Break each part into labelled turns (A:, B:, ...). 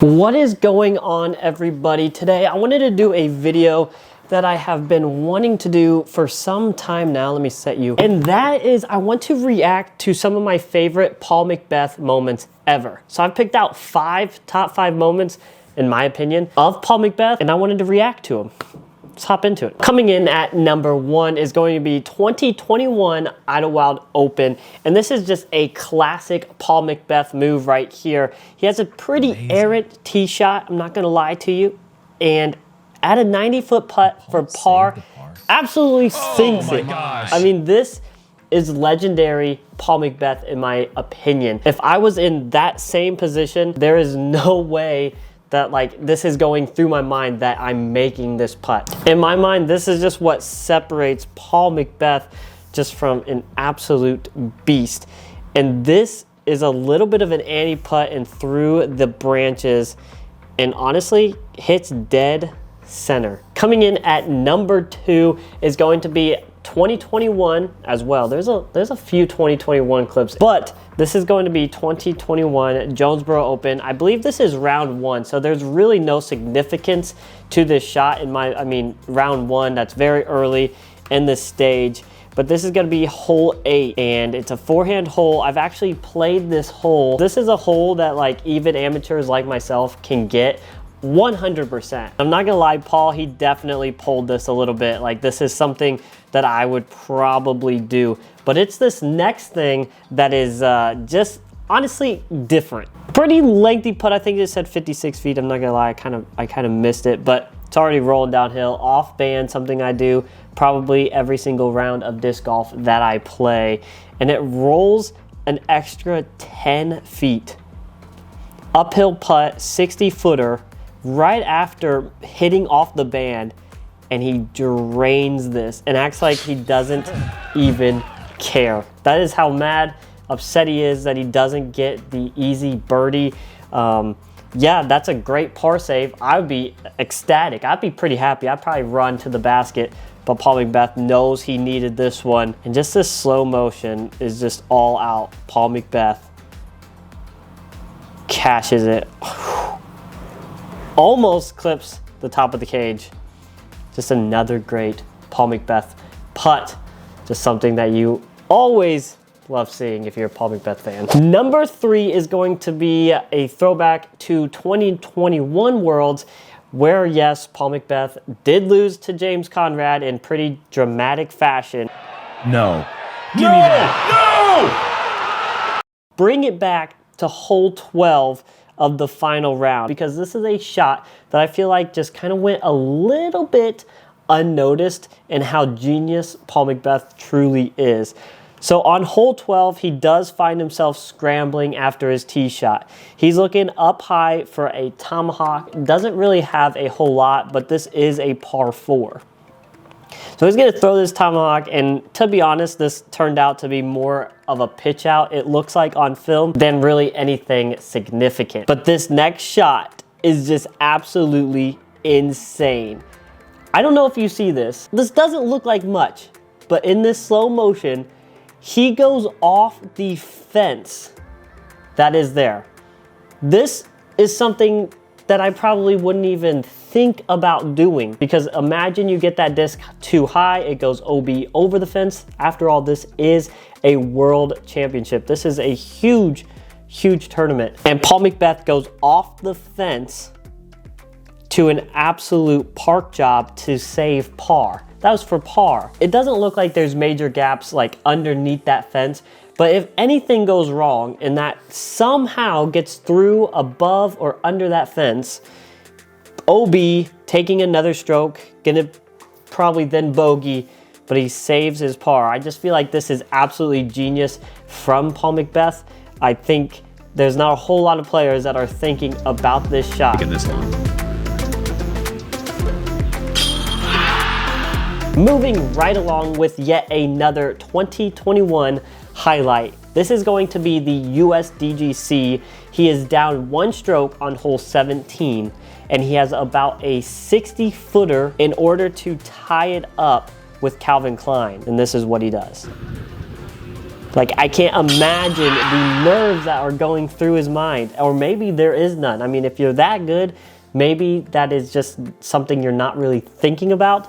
A: What is going on, everybody? Today I wanted to do a video that I have been wanting to do for some time now. Let me set you. And that is, I want to react to some of my favorite Paul Mcbeth moments ever. So I've picked out top five moments, in my opinion, of Paul Mcbeth, and I wanted to react to them. Let's hop into it. Coming in at number one is going to be 2021 Idlewild Open. And this is just a classic Paul Mcbeth move right here. He has a pretty errant tee shot, I'm not gonna lie to you. And at a 90-foot putt for par, absolutely sinks it.
B: Gosh.
A: I mean, this is legendary Paul Mcbeth in my opinion. If I was in that same position, there is no way that this is going through my mind that I'm making this putt. In my mind, this is just what separates Paul Mcbeth just from an absolute beast. And this is a little bit of an anti-putt and through the branches, and honestly, hits dead center. Coming in at number two is going to be 2021 as well. There's a few 2021 clips, but this is going to be 2021 Jonesboro Open. I believe this is round one, so there's really no significance to this shot round one, that's very early in this stage. But this is gonna be hole 8, and it's a forehand hole. I've actually played this hole. This is a hole that even amateurs like myself can get 100%. I'm not gonna lie, Paul, he definitely pulled this a little bit. This is something that I would probably do. But it's this next thing that is just honestly different. Pretty lengthy putt. I think it said 56 feet. I'm not gonna lie, I kind of missed it, but it's already rolling downhill. Off band, something I do probably every single round of disc golf that I play. And it rolls an extra 10 feet. Uphill putt, 60-footer, right after hitting off the band, and he drains this and acts like he doesn't even care. That is how mad, upset he is that he doesn't get the easy birdie. Yeah, that's a great par save. I would be ecstatic. I'd be pretty happy. I'd probably run to the basket, but Paul Mcbeth knows he needed this one. And just this slow motion is just all out. Paul Mcbeth cashes it. Almost clips the top of the cage. Just another great Paul Mcbeth putt. Just something that you always love seeing if you're a Paul Mcbeth fan. Number three is going to be a throwback to 2021 Worlds, where yes, Paul Mcbeth did lose to James Conrad in pretty dramatic fashion.
B: No. Give me that.
A: No! Bring it back to hole 12 of the final round, because this is a shot that I feel like just kind of went a little bit unnoticed in how genius Paul Mcbeth truly is. So on hole 12, he does find himself scrambling after his tee shot. He's looking up high for a tomahawk. Doesn't really have a whole lot, but this is a par 4. So he's gonna throw this tomahawk, and to be honest, this turned out to be more of a pitch out, it looks like on film, than really anything significant. But this next shot is just absolutely insane. I don't know if you see this. This doesn't look like much, but in this slow motion, he goes off the fence that is there. This is something that I probably wouldn't even think about doing, because imagine you get that disc too high, it goes OB over the fence. After all, this is a world championship. This is a huge, huge tournament. And Paul Mcbeth goes off the fence to an absolute park job to save par. That was for par. It doesn't look like there's major gaps underneath that fence, but if anything goes wrong and that somehow gets through, above, or under that fence, OB, taking another stroke, gonna probably then bogey, but he saves his par. I just feel like this is absolutely genius from Paul Mcbeth. I think there's not a whole lot of players that are thinking about this shot.
B: This long.
A: Moving right along with yet another 2021 highlight. This is going to be the USDGC. He is down one stroke on hole 17, and he has about a 60-footer in order to tie it up with Calvin Klein. And this is what he does. Like, I can't imagine the nerves that are going through his mind. Or maybe there is none. I mean, if you're that good, maybe that is just something you're not really thinking about.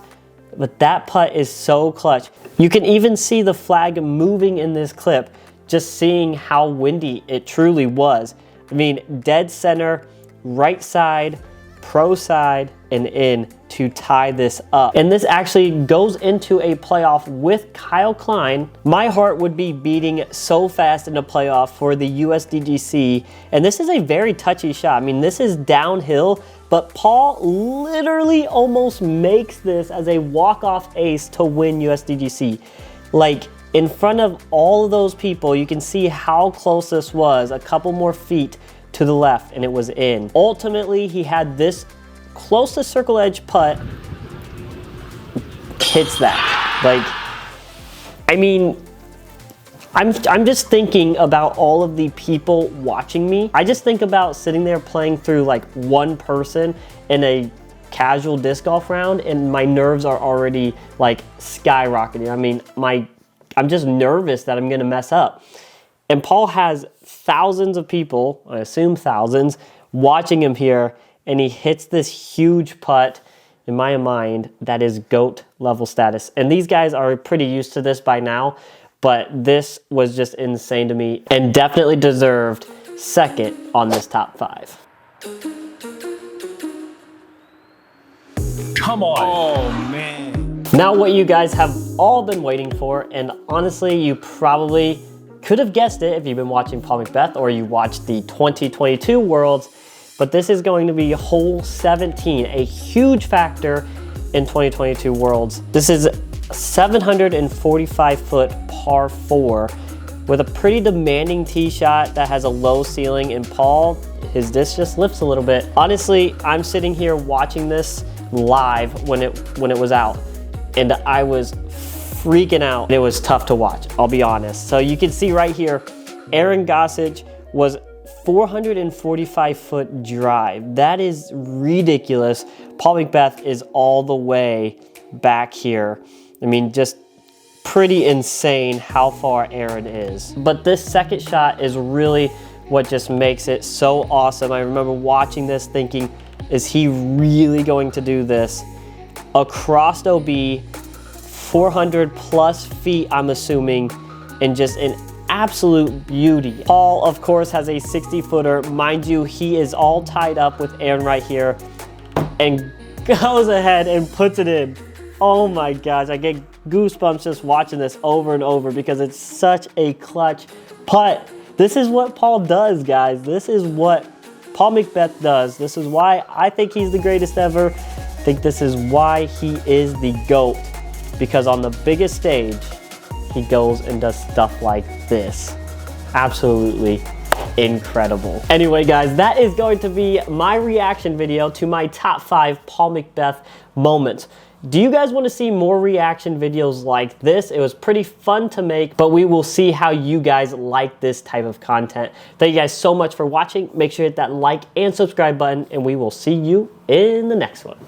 A: But that putt is so clutch. You can even see the flag moving in this clip, just seeing how windy it truly was. I mean, dead center, right side, pro side, and in to tie this up. And this actually goes into a playoff with Kyle Klein. My heart would be beating so fast in a playoff for the USDGC. And this is a very touchy shot. I mean, this is downhill, but Paul literally almost makes this as a walk-off ace to win USDGC. Like, in front of all of those people, you can see how close this was. A couple more feet to the left, and it was in. Ultimately, he had this close to circle edge putt, hits that. Like, I mean, I'm just thinking about all of the people watching me. I just think about sitting there playing through like one person in a casual disc golf round, and my nerves are already like skyrocketing. I mean, I'm just nervous that I'm gonna mess up. And Paul has thousands of people, I assume thousands, watching him here, and he hits this huge putt, in my mind, that is GOAT level status. And these guys are pretty used to this by now, but this was just insane to me and definitely deserved second on this top 5.
B: Come on. Oh, man.
A: Now what you guys have all been waiting for, and honestly, you probably could have guessed it if you've been watching Paul Mcbeth or you watched the 2022 Worlds, but this is going to be hole 17, a huge factor in 2022 Worlds. This is 745-foot par 4 with a pretty demanding tee shot that has a low ceiling, and Paul, his disc just lifts a little bit. Honestly, I'm sitting here watching this live when it was out, and I was freaking out. It was tough to watch, I'll be honest. So you can see right here, Aaron Gossage was 445-foot drive. That is ridiculous. Paul Mcbeth is all the way back here. I mean, just pretty insane how far Aaron is. But this second shot is really what just makes it so awesome. I remember watching this thinking, is he really going to do this? Across OB, 400 plus feet, I'm assuming, and just an absolute beauty. Paul, of course, has a 60-footer. Mind you, he is all tied up with Aaron right here and goes ahead and puts it in. Oh my gosh, I get goosebumps just watching this over and over because it's such a clutch putt. This is what Paul does, guys. This is what Paul Mcbeth does. This is why I think he's the greatest ever. I think this is why he is the GOAT, because on the biggest stage, he goes and does stuff like this. Absolutely incredible. Anyway, guys, that is going to be my reaction video to my top 5 Paul Mcbeth moments. Do you guys want to see more reaction videos like this? It was pretty fun to make, but we will see how you guys like this type of content. Thank you guys so much for watching. Make sure to hit that like and subscribe button, and we will see you in the next one.